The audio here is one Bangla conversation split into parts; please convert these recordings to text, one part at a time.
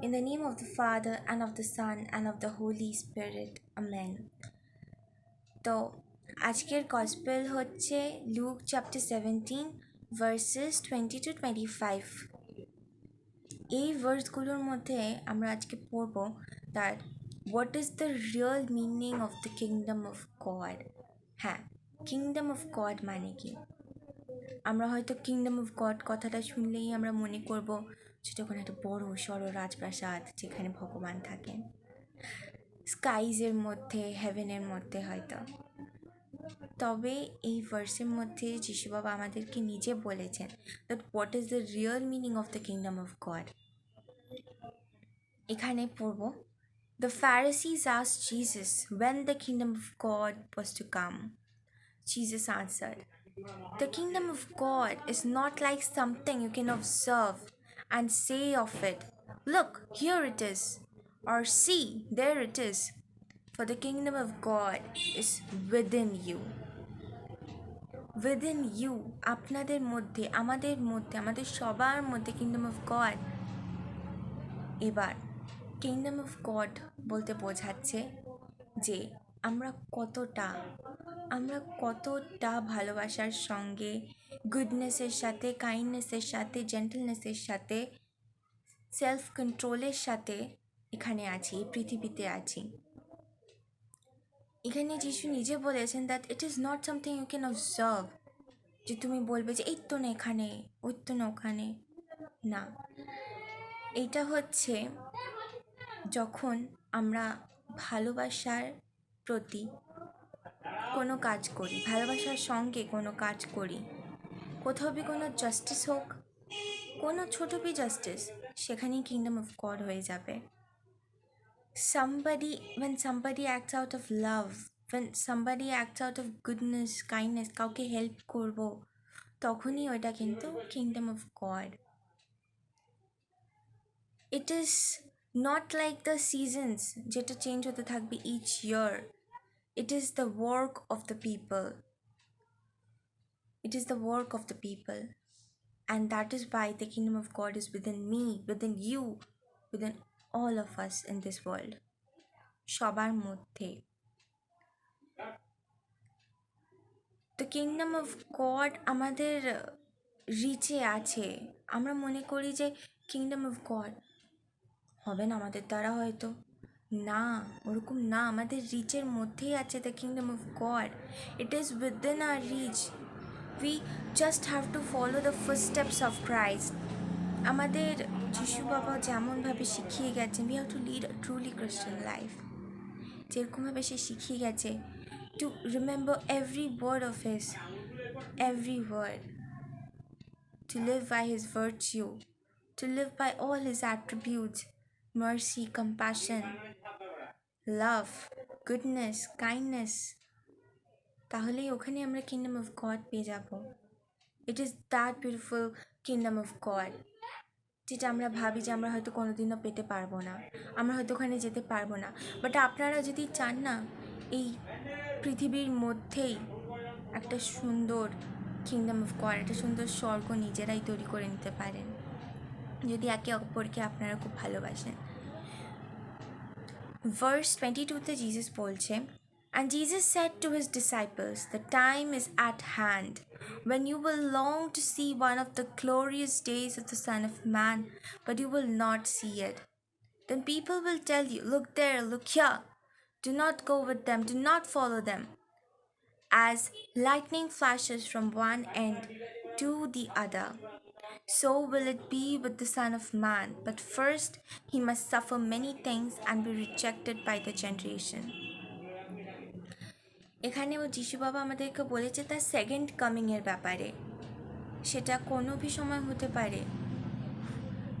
In the name of the Father, and of the Son, and of the Holy Spirit. Amen. তো আজকের গসপেল হচ্ছে লুক চ্যাপ্টার 17 ভার্সেস 20 to 25। এই ভার্সগুলোর মধ্যে আমরা আজকে পড়ব that what is the real meaning of the kingdom of god. হ্যাঁ, কিংডম অফ গড মানে কি? আমরা হয়তো কিংডম অফ গড কথাটা শুনলেই আমরা মনে করব সেটা কোনো একটা বড় সড়ো রাজপ্রাসাদ যেখানে ভগবান থাকেন, স্কাইজের মধ্যে, হেভেনের মধ্যে হয়তো। তবে এই ভার্সের মধ্যে যিশু বাবা আমাদেরকে নিজে বলেছেন that what is the real meaning of the kingdom of god. এখানে পড়ব, the Pharisees asked Jesus when the kingdom of God was to come. Jesus answered, the kingdom of God is not like something you can observe and say of it, look, here it is, or see, there it is. For the kingdom of God is within you. Within you, আপনাদের মধ্যে, আমাদের সবার মধ্যে কিংডম অফ গড। এবার কিংডম অফ গড বলতে বোঝাচ্ছে যে আমরা কতটা ভালোবাসার সঙ্গে, গুডনেসের সাথে, কাইন্ডনেসের সাথে, জেন্টলনেসের সাথে, সেলফ কন্ট্রোলের সাথে এখানে আছি, এই পৃথিবীতে আছি। এখানে যিশু নিজে বলেছেন that it is not something you can observe, যে তুমি বলবে যে এই তো না এখানে, ওই তো না ওখানে। না, এইটা হচ্ছে যখন আমরা ভালোবাসার প্রতি কোনো কাজ করি, ভালোবাসার সঙ্গে কোনো কাজ করি, কোথাও বি কোনো জাস্টিস হোক, কোনো ছোটো বি জাস্টিস, সেখানেই কিংডম অফ গড হয়ে যাবে। when somebody acts out of love, when somebody acts out of goodness, kindness, কাউকে হেল্প করব, তখনই ওইটা কিন্তু kingdom of God. It is not like the seasons যেটা চেঞ্জ হতে থাকবে each year. It is the work of the people. It is the work of the people. And that is why the kingdom of God is within me, within you, within all of us in this world. সবার মধ্যে। The kingdom of God আমাদের রিচে আছে। আমরা মনে করি যে kingdom of God হবে না আমাদের দ্বারা, হয়তো না, ওরকম না, আমাদের রিচের মধ্যেই আছে the kingdom of God. It is within our reach. We just have to follow the first steps of Christ. আমাদের যিশু বাবা যেমনভাবে শিখিয়ে গেছেন, we have to lead a truly Christian life. যেরকমভাবে সে শিখিয়ে গেছে to remember every word of his, every word, to live by his virtue, to live by all his attributes, mercy, compassion, love, goodness, kindness, তাহলেই ওখানে আমরা কিংডম অফ গড পেয়ে যাব। It is that beautiful kingdom of god, যেটা আমরা ভাবি যে আমরা হয়তো কোনোদিনও পেতে পারবো না, আমরা হয়তো ওখানে যেতে পারবো না। বাট আপনারা যদি চান না, এই পৃথিবীর মধ্যেই একটা সুন্দর কিংডম অফ গড, একটা সুন্দর স্বর্গ নিজেরাই তৈরি করে নিতে পারেন, যদি একে অপরকে আপনারা খুব ভালোবাসেন। Verse 22 Jesus বলছে, and Jesus said to his disciples, the time is at hand when you will long to see one of the glorious days of the Son of Man, but you will not see it. Then people will tell you, look there, look here. Do not go with them, do not follow them. As lightning flashes from one end to the other, so will it be with the Son of Man. But first he must suffer many things and be rejected by the generation. এখানেও যিশু বাবা আমাদেরকে বলেছে তার সেকেন্ড কামিংয়ের ব্যাপারে। সেটা কোনো ভি সময় হতে পারে,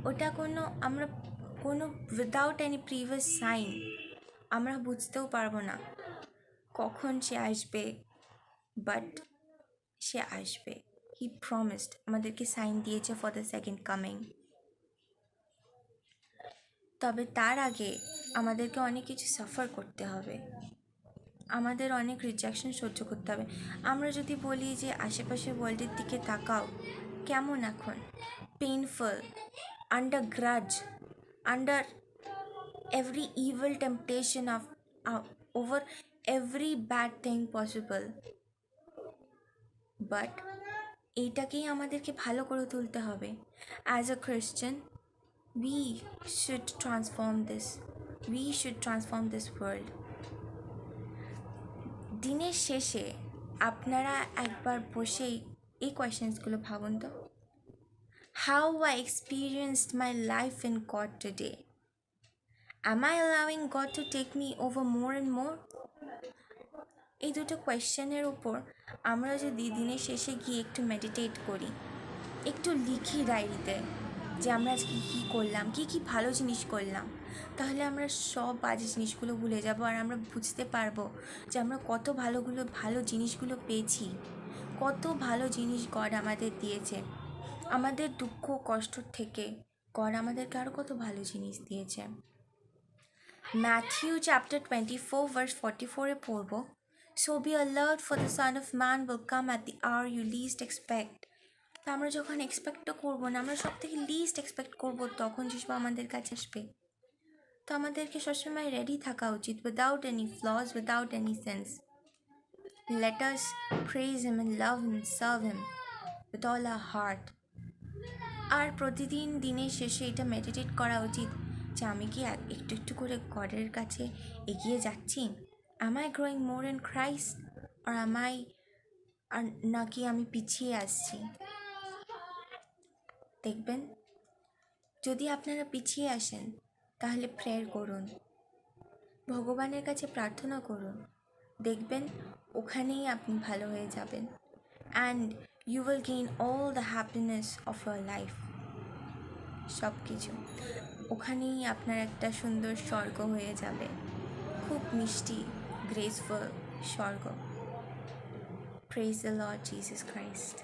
ওটা আমরা কোনো উইদাউট এনি প্রিভিয়াস সাইন আমরা বুঝতেও পারবো না কখন সে আসবে, বাট সে আসবে। হি প্রমিসড, আমাদেরকে সাইন দিয়েছে ফর দ্য সেকেন্ড কামিং। তবে তার আগে আমাদেরকে অনেক কিছু সাফার করতে হবে, আমাদের অনেক রিজেকশন সহ্য করতে হবে। আমরা যদি বলি যে আশেপাশের ওয়ার্ল্ডের দিকে তাকাও, কেমন এখন painful, under grudge, under every evil temptation of over every bad thing possible. But এইটাকেই আমাদেরকে ভালো করে তুলতে হবে। As a Christian we should transform this. We should transform this world. দিনের শেষে আপনারা একবার বসেই এই কোয়েশ্চেন্সগুলো ভাবুন তো। How I experienced my life in God today. Am I allowing God to take me over more and more? এই দুটো কোয়েশ্চেনের উপর আমরা যদি দিনের শেষে গিয়ে একটু মেডিটেট করি, একটু লিখি ডায়েরিতে যে আমরা আজকে কী করলাম, কী কী ভালো জিনিস করলাম, তাহলে আমরা সব বাজে জিনিসগুলো ভুলে যাব আর আমরা বুঝতে পারবো যে আমরা কত ভালো জিনিসগুলো পেয়েছি, কত ভালো জিনিস গড আমাদের দিয়েছে। আমাদের দুঃখ কষ্ট থেকে গড আমাদেরকে আরও কত ভালো জিনিস দিয়েছে। ম্যাথিউ চ্যাপ্টার 24 ভার্স 44-এ পড়ব, So be alert, for the Son of Man will come at the hour you least expect. তো আমরা যখন এক্সপেক্টও করবো না, আমরা সব থেকে লিস্ট এক্সপেক্ট করবো, তখন যিশু আমাদের কাছে আসবে। তো আমাদেরকে সবসময় রেডি থাকা উচিত, without any flaws, without any sense. Let us praise him and love him, serve him with all our heart. আর প্রতিদিন দিনের শেষে এটা মেডিটেট করা উচিত যে আমি কি একটু একটু করে গডের কাছে এগিয়ে যাচ্ছি। Am I growing more in Christ, or am I নাকি আমি পিছিয়ে আসছি? দেখবেন যদি আপনারা পিছিয়ে আসেন তাহলে প্রেয়ার করুন, ভগবানের কাছে প্রার্থনা করুন, দেখবেন ওখানেই আপনি ভালো হয়ে যাবেন। And you will gain all the happiness of your life. সব কিছু ওখানেই আপনার একটা সুন্দর স্বর্গ হয়ে যাবে, খুব মিষ্টি গ্রেসফুল স্বর্গ। Praise the Lord Jesus Christ.